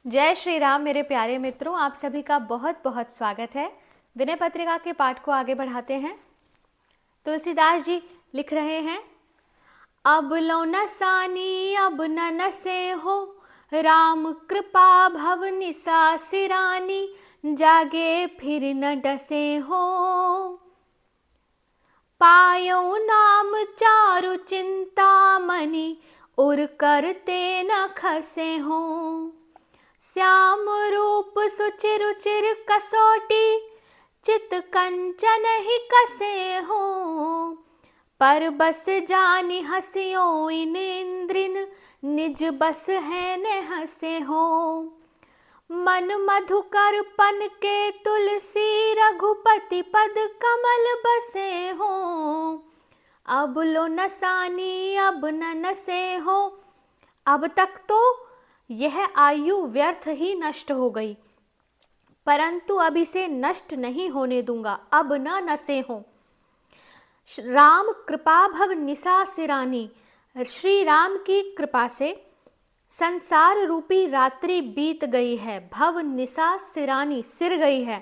जय श्री राम मेरे प्यारे मित्रों, आप सभी का बहुत बहुत स्वागत है। विनय पत्रिका के पाठ को आगे बढ़ाते हैं। तुलसीदास जी लिख रहे हैं, अब लो न सानी अब न नसे हो, राम कृपा भव निसा सिरानी, जागे फिर न डसे हो। पायो नाम चारु चिंतामणि, उर करते न खसे हो। श्याम रूप सुचि रुचिर कसोटी, चित कंचन ही कसे हो। पर बस जानि हसियो इन इंद्रिन, निज बस है ने हसे हो। मन मधुकर पन के तुलसी, रघुपति पद कमल बसे हो। अब लो न सानी अब न नसे हो। अब तक तो यह आयु व्यर्थ ही नष्ट हो गई, परंतु अब इसे नष्ट नहीं होने दूंगा। अब न नसे हो। राम कृपा भव निसा सिरानी, श्री राम की कृपा से संसार रूपी रात्रि बीत गई है। भव निसा सिरानी, सिर गई है।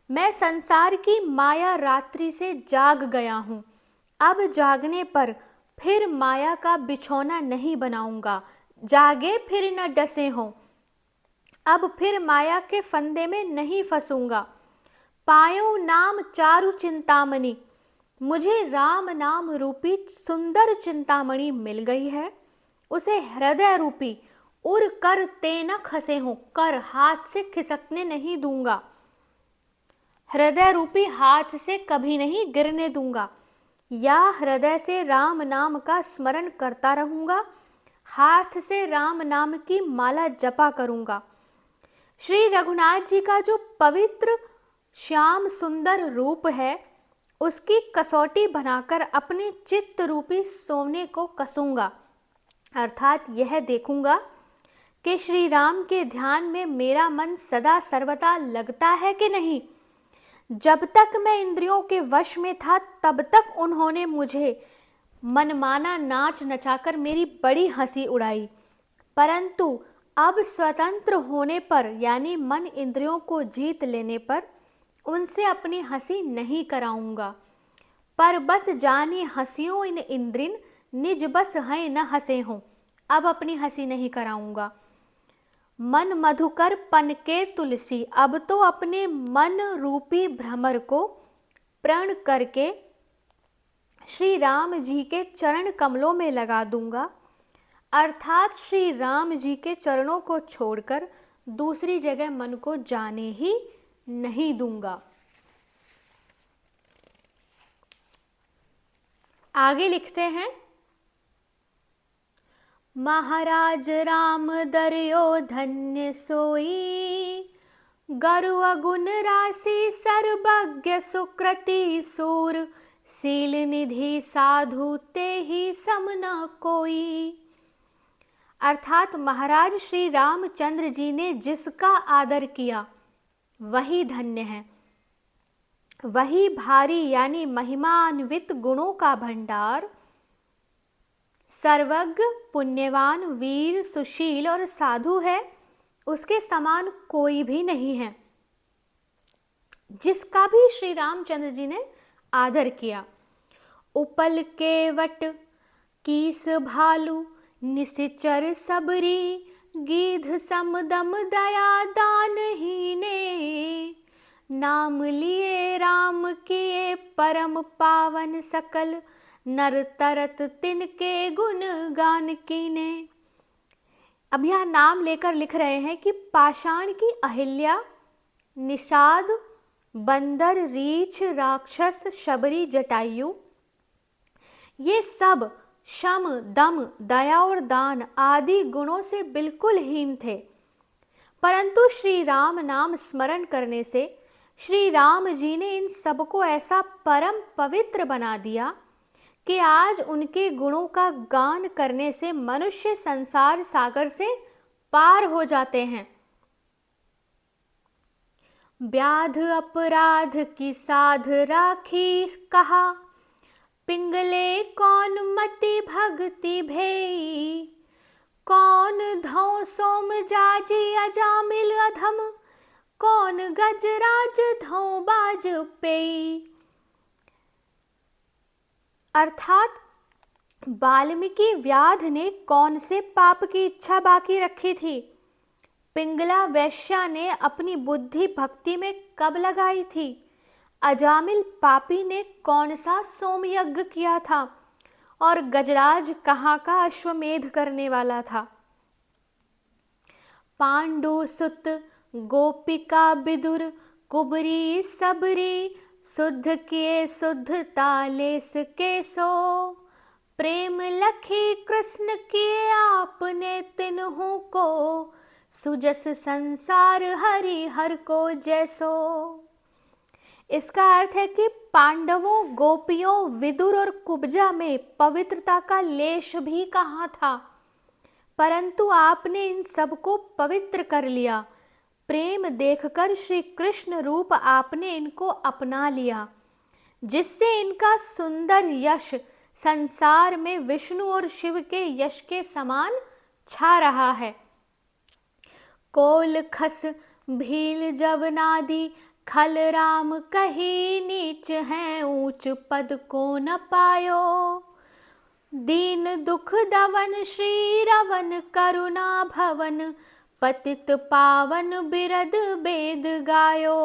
मैं संसार की माया रात्रि से जाग गया हूँ। अब जागने पर फिर माया का बिछौना नहीं बनाऊंगा। जागे फिर न डसे हो, अब फिर माया के फंदे में नहीं फंसूंगा। पायो नाम चारु चिंतामणि, मुझे राम नाम रूपी सुंदर चिंतामणि मिल गई है। उसे हृदय रूपी उर कर ते न खसे हो, कर हाथ से खिसकने नहीं दूंगा। हृदय रूपी हाथ से कभी नहीं गिरने दूंगा। या हृदय से राम नाम का स्मरण करता रहूंगा, हाथ से राम नाम की माला जपा करूंगा। श्री रघुनाथ जी का जो पवित्र श्याम सुंदर रूप है, उसकी कसौटी बनाकर अपने चित्त रूपी सोने को कसूंगा। अर्थात यह देखूंगा कि श्री राम के ध्यान में मेरा मन सदा सर्वदा लगता है कि नहीं। जब तक मैं इंद्रियों के वश में था, तब तक उन्होंने मुझे मनमाना नाच नचाकर मेरी बड़ी हंसी उड़ाई, परंतु अब स्वतंत्र होने पर, यानी मन इंद्रियों को जीत लेने पर, उनसे अपनी हंसी नहीं कराऊंगा। पर बस जानी हंसियों इन इंद्रिन, निज बस है न हंसे हो। अब अपनी हंसी नहीं कराऊंगा। मन मधुकर पन के तुलसी, अब तो अपने मन रूपी भ्रमर को प्रण करके श्री राम जी के चरण कमलों में लगा दूंगा। अर्थात श्री राम जी के चरणों को छोड़कर दूसरी जगह मन को जाने ही नहीं दूंगा। आगे लिखते हैं, महाराज राम दर्यो धन्य सोई, गरु अगुण राशि सर्वज्ञ सुकृति सूर, शील निधि साधु ते ही सम न कोई। अर्थात महाराज श्री रामचंद्र जी ने जिसका आदर किया वही धन्य है। वही भारी यानी महिमान्वित गुणों का भंडार, सर्वज्ञ पुण्यवान वीर सुशील और साधु है, उसके समान कोई भी नहीं है, जिसका भी श्री रामचंद्र जी ने आदर किया। उपल के वट कीस भालू, निशिचर सबरी, गीध समदम दया दान ही ने, नाम लिए राम किए परम पावन, सकल नर तरत तिनके गुण गान कीने। अब यह नाम लेकर लिख रहे हैं कि पाषाण की अहिल्या, निषाद, बंदर, रीछ, राक्षस, शबरी, जटायु, ये सब शम दम दया और दान आदि गुणों से बिल्कुल हीन थे, परंतु श्री राम नाम स्मरण करने से श्री राम जी ने इन सबको ऐसा परम पवित्र बना दिया कि आज उनके गुणों का गान करने से मनुष्य संसार सागर से पार हो जाते हैं। व्याध अपराध की साध राखी कहा, पिंगले कौन मति भक्ति भेई, कौन धौ सोम जाजी अजामिल अधम, कौन गजराज धौ बाज पेई। अर्थात वाल्मीकि व्याध ने कौन से पाप की इच्छा बाकी रखी थी? पिंगला वैश्या ने अपनी बुद्धि भक्ति में कब लगाई थी? अजामिल पापी ने कौन सा सोमयज्ञ किया था? और गजराज कहाँ का अश्वमेध करने वाला था? पांडु सुत गोपिका विदुर कुबरी सबरी, शुद्ध किए शुद्ध तालेस केसो, प्रेम लखी कृष्ण किए आपने तिन्हु को, सुजस संसार हरि हर को जैसो। इसका अर्थ है कि पांडवों, गोपियों, विदुर और कुब्जा में पवित्रता का लेश भी कहाँ था, परंतु आपने इन सबको पवित्र कर लिया। प्रेम देखकर श्री कृष्ण रूप आपने इनको अपना लिया, जिससे इनका सुंदर यश संसार में विष्णु और शिव के यश के समान छा रहा है। कोल खस भील जवनादि, खल राम कही नीच हैं, ऊंच पद को न पायो, दीन दुख दवन श्री रवन, करुणा भवन पतित पावन, बिरद बेद गायो।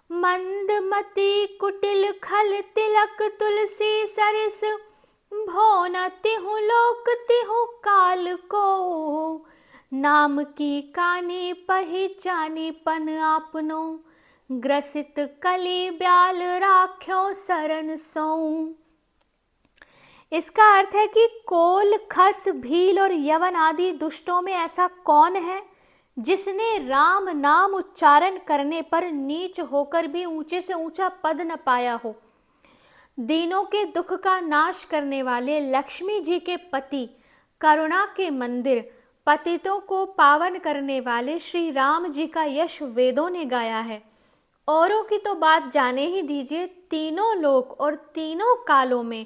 मंदमती कुटिल खल तिलक, तुलसी सरिस भोन तिहु लोक तिहु काल को, नाम की कानी पहिचानी पन आपनो, ग्रसित कली ब्याल राख्यो सरन सोऊं। इसका अर्थ है कि कोल, खस, भील और यवन आदि दुष्टों में ऐसा कौन है जिसने राम नाम उच्चारण करने पर नीच होकर भी ऊंचे से ऊंचा पद न पाया हो। दीनों के दुख का नाश करने वाले लक्ष्मी जी के पति, करुणा के मंदिर, पतितों को पावन करने वाले श्री राम जी का यश वेदों ने गाया है। औरों की तो बात जाने ही दीजिए, तीनों लोक और तीनों कालों में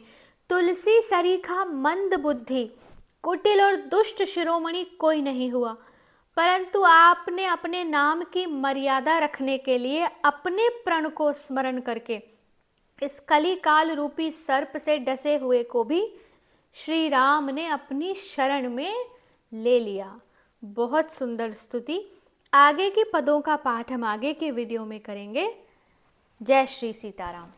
तुलसी सरीखा मंद बुद्धि, कुटिल और दुष्ट शिरोमणि कोई नहीं हुआ, परंतु आपने अपने नाम की मर्यादा रखने के लिए अपने प्रण को स्मरण करके इस कली काल रूपी सर्प से डसे हुए को भी श्री राम ने अपनी शरण में ले लिया। बहुत सुंदर स्तुति। आगे के पदों का पाठ हम आगे के वीडियो में करेंगे। जय श्री सीताराम।